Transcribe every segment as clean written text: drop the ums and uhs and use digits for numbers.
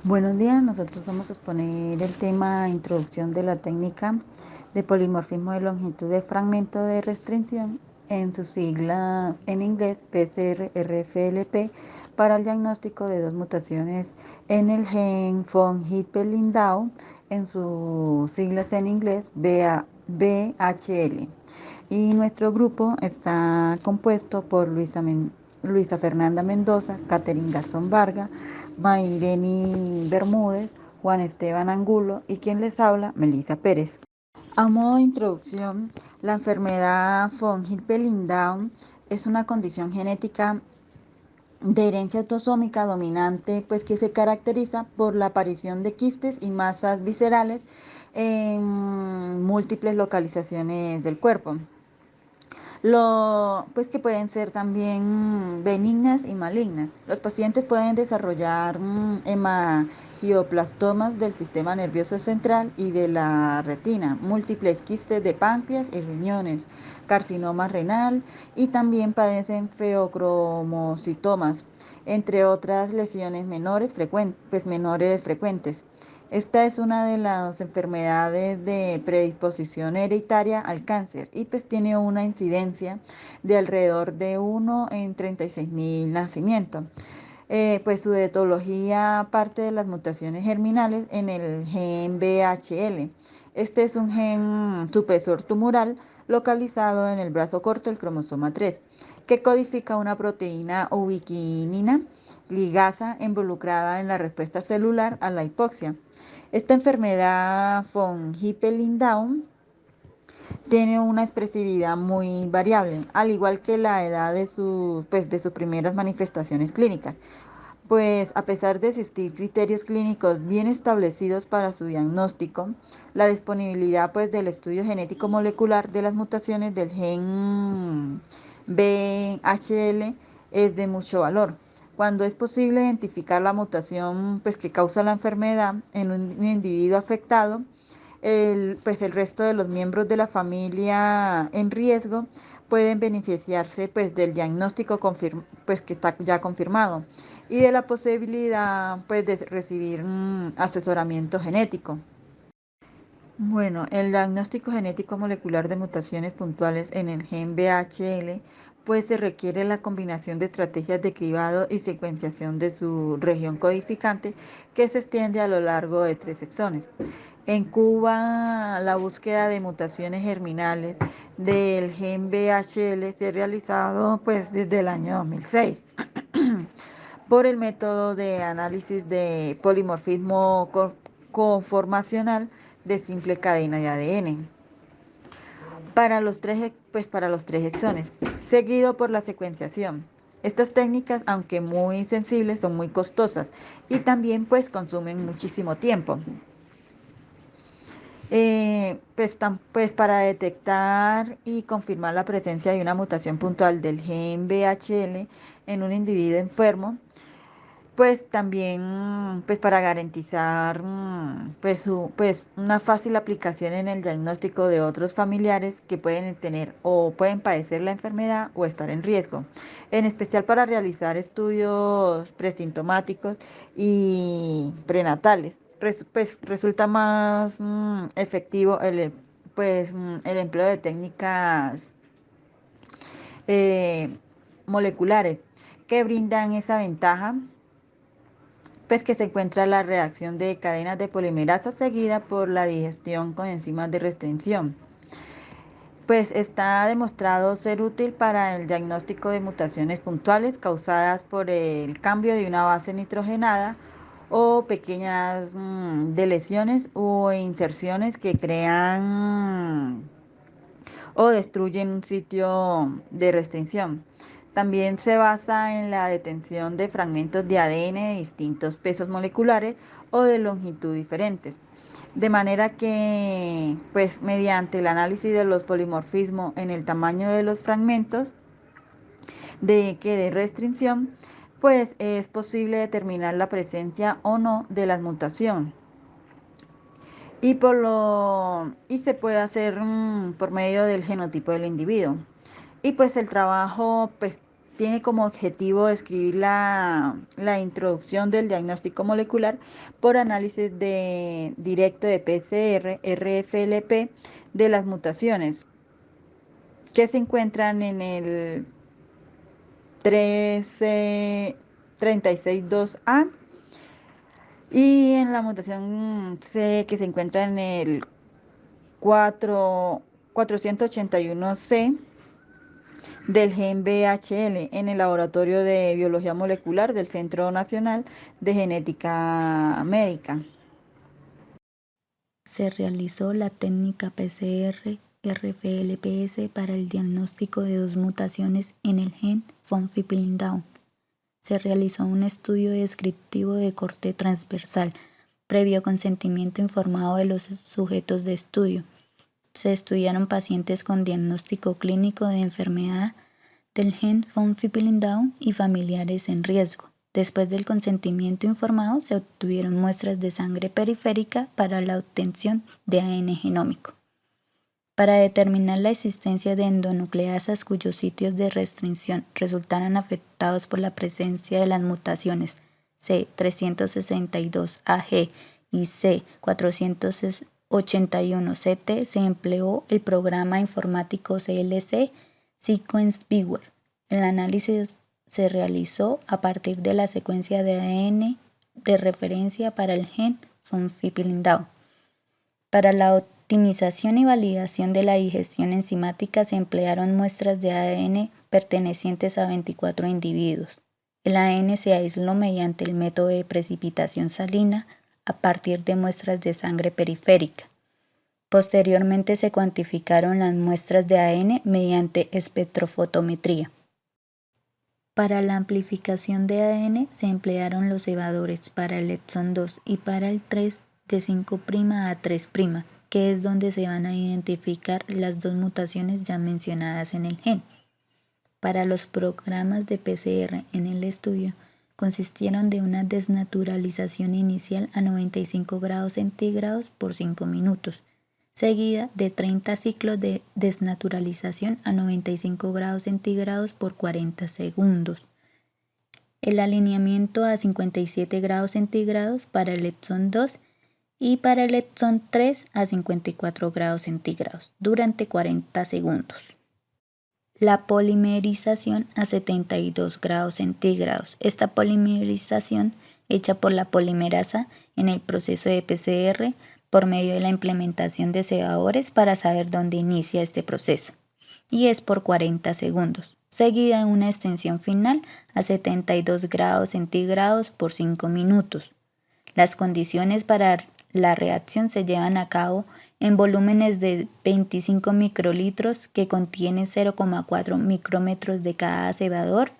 Buenos días, nosotros vamos a exponer el tema Introducción de la técnica de polimorfismo de longitud de fragmento de restricción, en sus siglas en inglés PCR-RFLP, para el diagnóstico de dos mutaciones en el gen von Hippel-Lindau, en sus siglas en inglés BHL. Y nuestro grupo está compuesto por Luisa Fernanda Mendoza, Catherine Garzón Vargas, Maireni Bermúdez, Juan Esteban Angulo y quien les habla, Melissa Pérez. A modo de introducción, la enfermedad von Hippel-Lindau es una condición genética de herencia autosómica dominante, pues que se caracteriza por la aparición de quistes y masas viscerales en múltiples localizaciones del cuerpo. Pues que pueden ser también benignas y malignas. Los pacientes pueden desarrollar hemangioplastomas del sistema nervioso central y de la retina, múltiples quistes de páncreas y riñones, carcinoma renal y también padecen feocromocitomas, entre otras lesiones menores frecuentes. Esta es una de las enfermedades de predisposición hereditaria al cáncer y pues tiene una incidencia de alrededor de 1 en 36.000 nacimientos. Pues su etiología parte de las mutaciones germinales en el gen BHL. Este es un gen supresor tumoral localizado en el brazo corto del cromosoma 3, que codifica una proteína ubiquinina ligasa involucrada en la respuesta celular a la hipoxia. Esta enfermedad von Hippel-Lindau tiene una expresividad muy variable, al igual que la edad de sus primeras manifestaciones clínicas. Pues a pesar de existir criterios clínicos bien establecidos para su diagnóstico, la disponibilidad pues del estudio genético molecular de las mutaciones del gen BHL es de mucho valor. Cuando es posible identificar la mutación pues que causa la enfermedad en un individuo afectado, el resto de los miembros de la familia en riesgo pueden beneficiarse pues del diagnóstico que está ya confirmado y de la posibilidad pues de recibir asesoramiento genético. Bueno, el diagnóstico genético molecular de mutaciones puntuales en el gen BHL pues se requiere la combinación de estrategias de cribado y secuenciación de su región codificante, que se extiende a lo largo de 3 exones. En Cuba, la búsqueda de mutaciones germinales del gen BHL se ha realizado pues desde el año 2006 por el método de análisis de polimorfismo conformacional de simple cadena de ADN para los tres exones, seguido por la secuenciación. Estas técnicas, aunque muy sensibles, son muy costosas y también pues consumen muchísimo tiempo. Pues para detectar y confirmar la presencia de una mutación puntual del gen BHL en un individuo enfermo, pues también pues para garantizar pues una fácil aplicación en el diagnóstico de otros familiares que pueden tener o pueden padecer la enfermedad o estar en riesgo, en especial para realizar estudios presintomáticos y prenatales. Pues resulta más efectivo el empleo de técnicas eh, moleculares que brindan esa ventaja, pues que se encuentra la reacción de cadenas de polimerasa seguida por la digestión con enzimas de restricción. Pues está demostrado ser útil para el diagnóstico de mutaciones puntuales causadas por el cambio de una base nitrogenada o pequeñas deleciones o inserciones que crean o destruyen un sitio de restricción. También se basa en la detención de fragmentos de ADN de distintos pesos moleculares o de longitud diferentes. De manera que, pues mediante el análisis de los polimorfismos en el tamaño de los fragmentos de restricción, pues es posible determinar la presencia o no de las mutaciones. y se puede hacer por medio del genotipo del individuo. Y pues el trabajo pues tiene como objetivo describir la introducción del diagnóstico molecular por análisis directo de PCR, RFLP de las mutaciones que se encuentran en el 36.2A y en la mutación C que se encuentra en el 481C del gen VHL en el Laboratorio de Biología Molecular del Centro Nacional de Genética Médica. Se realizó la técnica PCR RFLPS para el diagnóstico de 2 mutaciones en el gen von Hippel-Lindau. Se realizó un estudio descriptivo de corte transversal, previo consentimiento informado de los sujetos de estudio. Se estudiaron pacientes con diagnóstico clínico de enfermedad del gen von Hippel-Lindau y familiares en riesgo. Después del consentimiento informado, se obtuvieron muestras de sangre periférica para la obtención de ADN genómico. Para determinar la existencia de endonucleasas cuyos sitios de restricción resultaran afectados por la presencia de las mutaciones C362AG y C481CT, se empleó el programa informático CLC Sequence Viewer. El análisis se realizó a partir de la secuencia de ADN de referencia para el gen von Hippel-Lindau. Para la optimización y validación de la digestión enzimática se emplearon muestras de ADN pertenecientes a 24 individuos. El ADN se aisló mediante el método de precipitación salina a partir de muestras de sangre periférica. Posteriormente se cuantificaron las muestras de ADN mediante espectrofotometría. Para la amplificación de ADN se emplearon los cebadores para el exón 2 y para el 3 de 5' a 3', que es donde se van a identificar las 2 mutaciones ya mencionadas en el gen. Para los programas de PCR en el estudio, consistieron de una desnaturalización inicial a 95 grados centígrados por 5 minutos, seguida de 30 ciclos de desnaturalización a 95 grados centígrados por 40 segundos. El alineamiento a 57 grados centígrados para el exón 2 y para el exón 3 a 54 grados centígrados durante 40 segundos. La polimerización a 72 grados centígrados. Esta polimerización hecha por la polimerasa en el proceso de PCR por medio de la implementación de cebadores para saber dónde inicia este proceso, y es por 40 segundos, seguida de una extensión final a 72 grados centígrados por 5 minutos. Las condiciones para la reacción se llevan a cabo en volúmenes de 25 microlitros que contienen 0,4 micrómetros de cada cebador,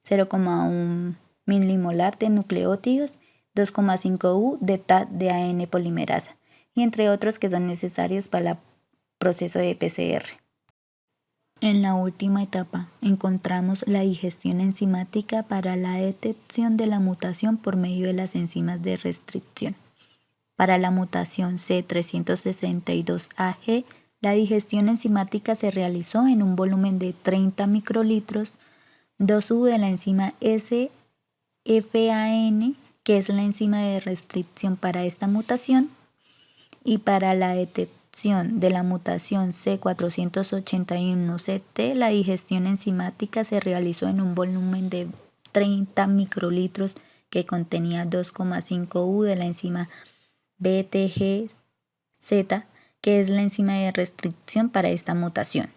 0,1 milimolar de nucleótidos, 2,5 U de TAT de ADN polimerasa, y entre otros que son necesarios para el proceso de PCR. En la última etapa encontramos la digestión enzimática para la detección de la mutación por medio de las enzimas de restricción. Para la mutación C362AG, la digestión enzimática se realizó en un volumen de 30 microlitros, 2U de la enzima SFAN, que es la enzima de restricción para esta mutación, y para la detección de la mutación C481CT, la digestión enzimática se realizó en un volumen de 30 microlitros que contenía 2,5 U de la enzima BTGZ, que es la enzima de restricción para esta mutación.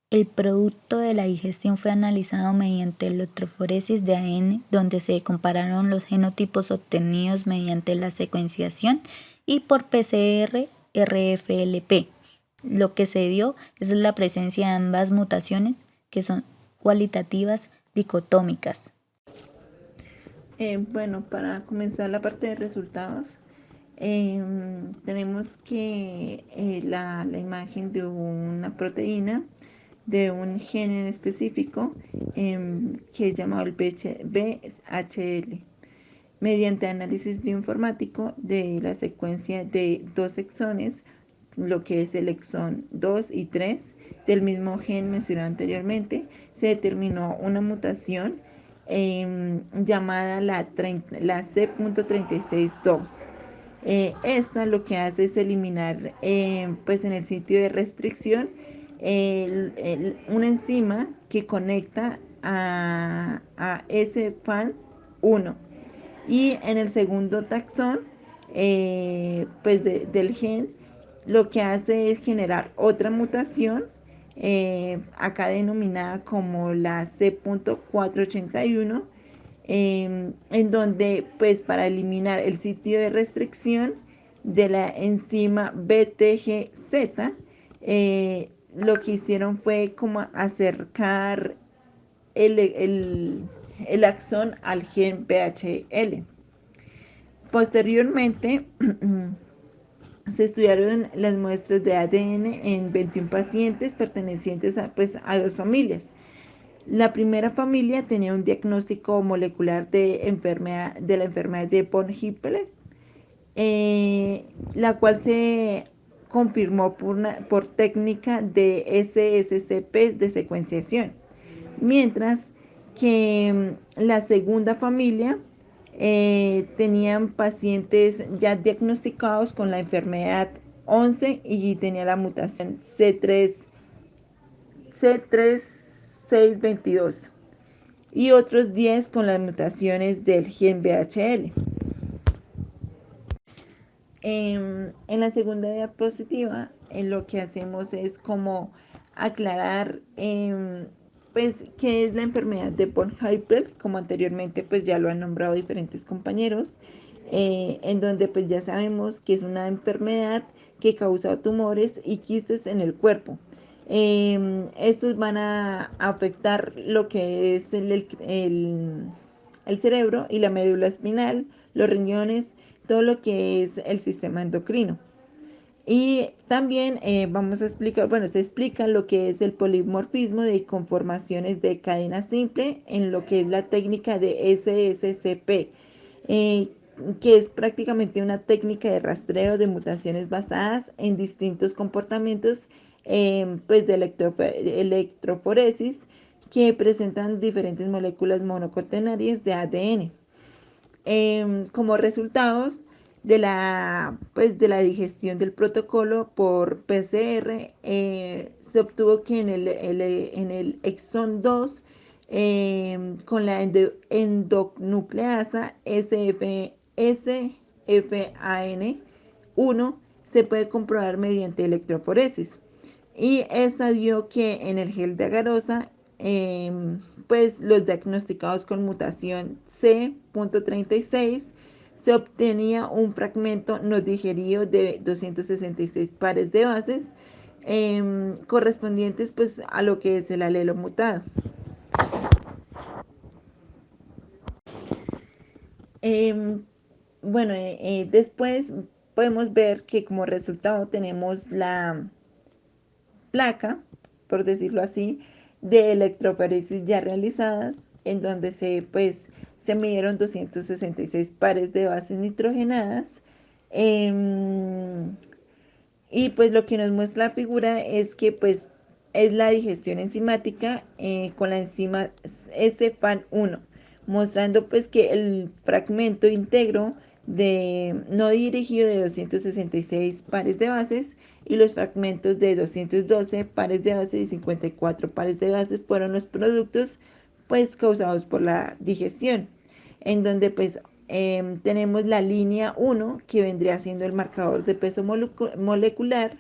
El producto de la digestión fue analizado mediante electroforesis de ADN, donde se compararon los genotipos obtenidos mediante la secuenciación y por PCR RFLP. Lo que se dio es la presencia de ambas mutaciones, que son cualitativas dicotómicas. Bueno, para comenzar la parte de resultados, tenemos que la imagen de una proteína de un gen en específico que es llamado el BHL. mediante análisis bioinformático de la secuencia de 2 exones, lo que es el exón 2 y 3 del mismo gen mencionado anteriormente, se determinó una mutación llamada la C.362. Esta lo que hace es eliminar pues en el sitio de restricción una enzima que conecta a ese FAN1, y en el segundo taxón pues del gen lo que hace es generar otra mutación acá denominada como la C.481, en donde pues para eliminar el sitio de restricción de la enzima BTGZ, lo que hicieron fue como acercar el axón al gen PHL. Posteriormente, se estudiaron las muestras de ADN en 21 pacientes pertenecientes pues, a 2 familias. La primera familia tenía un diagnóstico molecular de la enfermedad de von Hippel, la cual se confirmó por técnica de SSCP de secuenciación, mientras que la segunda familia tenían pacientes ya diagnosticados con la enfermedad 11 y tenía la mutación C3622 y otros 10 con las mutaciones del gen BHL. En la segunda diapositiva, lo que hacemos es como aclarar pues qué es la enfermedad de von Hippel, como anteriormente pues ya lo han nombrado diferentes compañeros, en donde pues ya sabemos que es una enfermedad que causa tumores y quistes en el cuerpo. Estos van a afectar lo que es el cerebro y la médula espinal, los riñones, todo lo que es el sistema endocrino. Y también vamos a explicar, bueno, se explica lo que es el polimorfismo de conformaciones de cadena simple en lo que es la técnica de SSCP, que es prácticamente una técnica de rastreo de mutaciones basadas en distintos comportamientos pues de electroforesis que presentan diferentes moléculas monocatenarias de ADN. Como resultados pues, de la digestión del protocolo por PCR, se obtuvo que en el exón 2, con la endonucleasa SFAN1, se puede comprobar mediante electroforesis. Y esa dio que en el gel de agarosa, pues los diagnosticados con mutación C.36 se obtenía un fragmento no digerido de 266 pares de bases, correspondientes pues a lo que es el alelo mutado. Bueno, después podemos ver que como resultado tenemos la placa, por decirlo así, de electroforesis ya realizadas, en donde se midieron 266 pares de bases nitrogenadas. Y pues lo que nos muestra la figura es que pues es la digestión enzimática con la enzima SFAN1, mostrando pues que el fragmento íntegro no dirigido de 266 pares de bases y los fragmentos de 212 pares de bases y 54 pares de bases fueron los productos pues causados por la digestión, en donde pues tenemos la línea 1 que vendría siendo el marcador de peso molecular.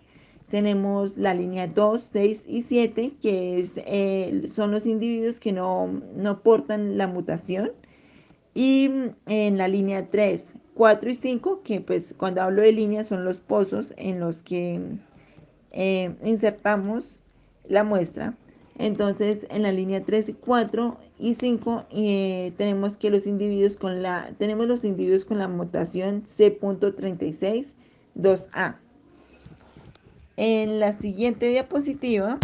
Tenemos la línea 2, 6 y 7 que son los individuos que no portan la mutación, y en la línea 3, 4 y 5, que pues cuando hablo de líneas son los pozos en los que insertamos la muestra. Entonces, en la línea 3, 4 y 5 tenemos que tenemos los individuos con la mutación C.36 2A. En la siguiente diapositiva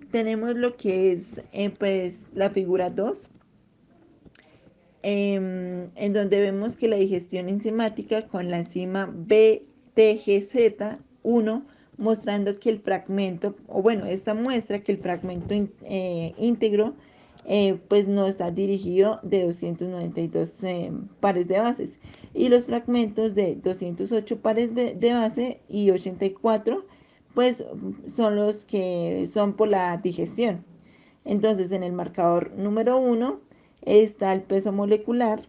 tenemos lo que es pues la figura 2, en donde vemos que la digestión enzimática con la enzima BTGZ1, mostrando que el fragmento, o bueno, esta muestra que el fragmento íntegro pues no está dirigido de 292 pares de bases, y los fragmentos de 208 pares de base y 84 pues son los que son por la digestión. Entonces, en el marcador número 1 está el peso molecular.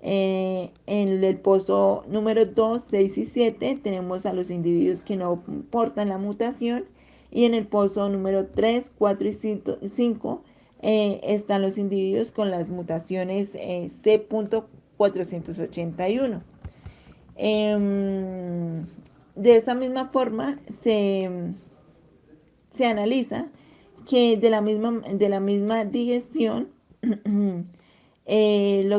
En el pozo número 2, 6 y 7 tenemos a los individuos que no portan la mutación. Y en el pozo número 3, 4 y 5 están los individuos con las mutaciones C.481. De esta misma forma se analiza que de la misma digestión lo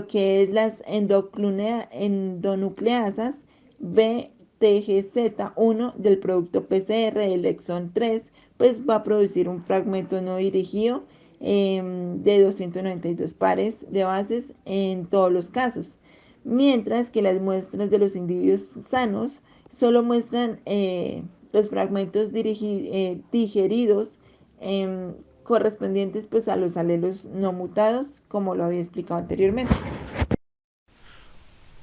que es las endonucleasas BTGZ1 del producto PCR del exón 3, pues va a producir un fragmento no dirigido de 292 pares de bases en todos los casos, mientras que las muestras de los individuos sanos solo muestran los fragmentos digeridos correspondientes pues a los alelos no mutados, como lo había explicado anteriormente.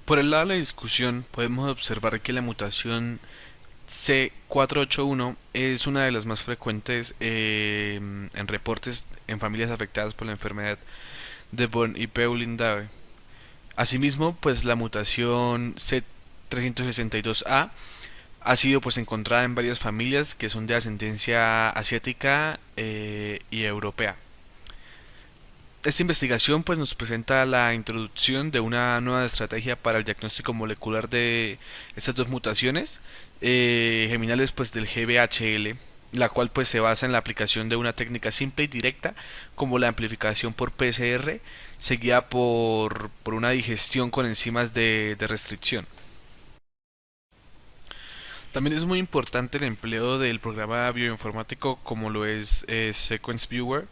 Por el lado de la discusión, podemos observar que la mutación C481 es una de las más frecuentes en reportes en familias afectadas por la enfermedad de von Hippel-Lindau. Asimismo, pues la mutación C362A ha sido pues encontrada en varias familias que son de ascendencia asiática y europea. Esta investigación pues nos presenta la introducción de una nueva estrategia para el diagnóstico molecular de estas dos mutaciones geminales pues del GBHL, la cual pues se basa en la aplicación de una técnica simple y directa como la amplificación por PCR seguida por una digestión con enzimas de restricción. También es muy importante el empleo del programa bioinformático como lo es Sequence Viewer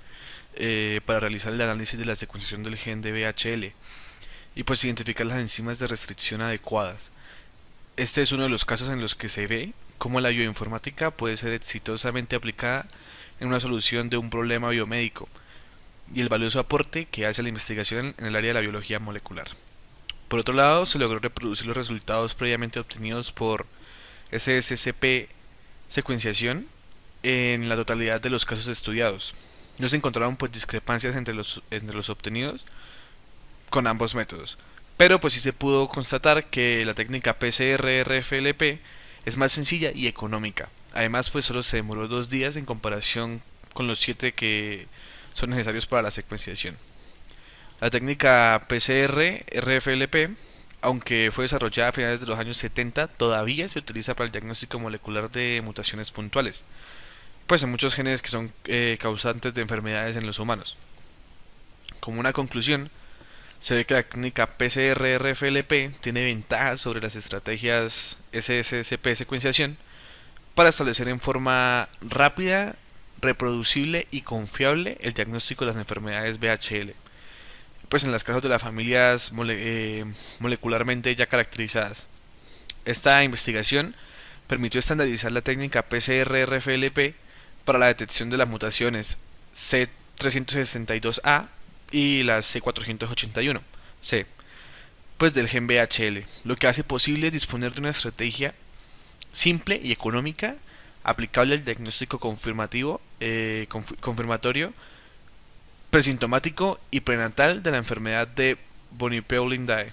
para realizar el análisis de la secuenciación del gen de VHL y pues identificar las enzimas de restricción adecuadas. Este es uno de los casos en los que se ve cómo la bioinformática puede ser exitosamente aplicada en una solución de un problema biomédico y el valioso aporte que hace la investigación en el área de la biología molecular. Por otro lado, se logró reproducir los resultados previamente obtenidos por SSCP secuenciación en la totalidad de los casos estudiados. No se encontraron pues discrepancias entre los obtenidos con ambos métodos, pero pues sí se pudo constatar que la técnica PCR-RFLP es más sencilla y económica. Además pues solo se demoró 2 días en comparación con los 7 que son necesarios para la secuenciación. La técnica PCR-RFLP, aunque fue desarrollada a finales de los años 70, todavía se utiliza para el diagnóstico molecular de mutaciones puntuales, pues en muchos genes que son causantes de enfermedades en los humanos. Como una conclusión, se ve que la técnica PCR-RFLP tiene ventajas sobre las estrategias SSCP secuenciación para establecer en forma rápida, reproducible y confiable el diagnóstico de las enfermedades VHL, pues en los casos de las familias molecularmente ya caracterizadas. Esta investigación permitió estandarizar la técnica PCR-RFLP para la detección de las mutaciones C362A y las C481C, pues del gen VHL, lo que hace posible disponer de una estrategia simple y económica aplicable al diagnóstico confirmatorio, presintomático y prenatal de la enfermedad de von Hippel-Lindau.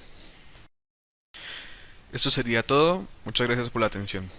Esto sería todo, muchas gracias por la atención.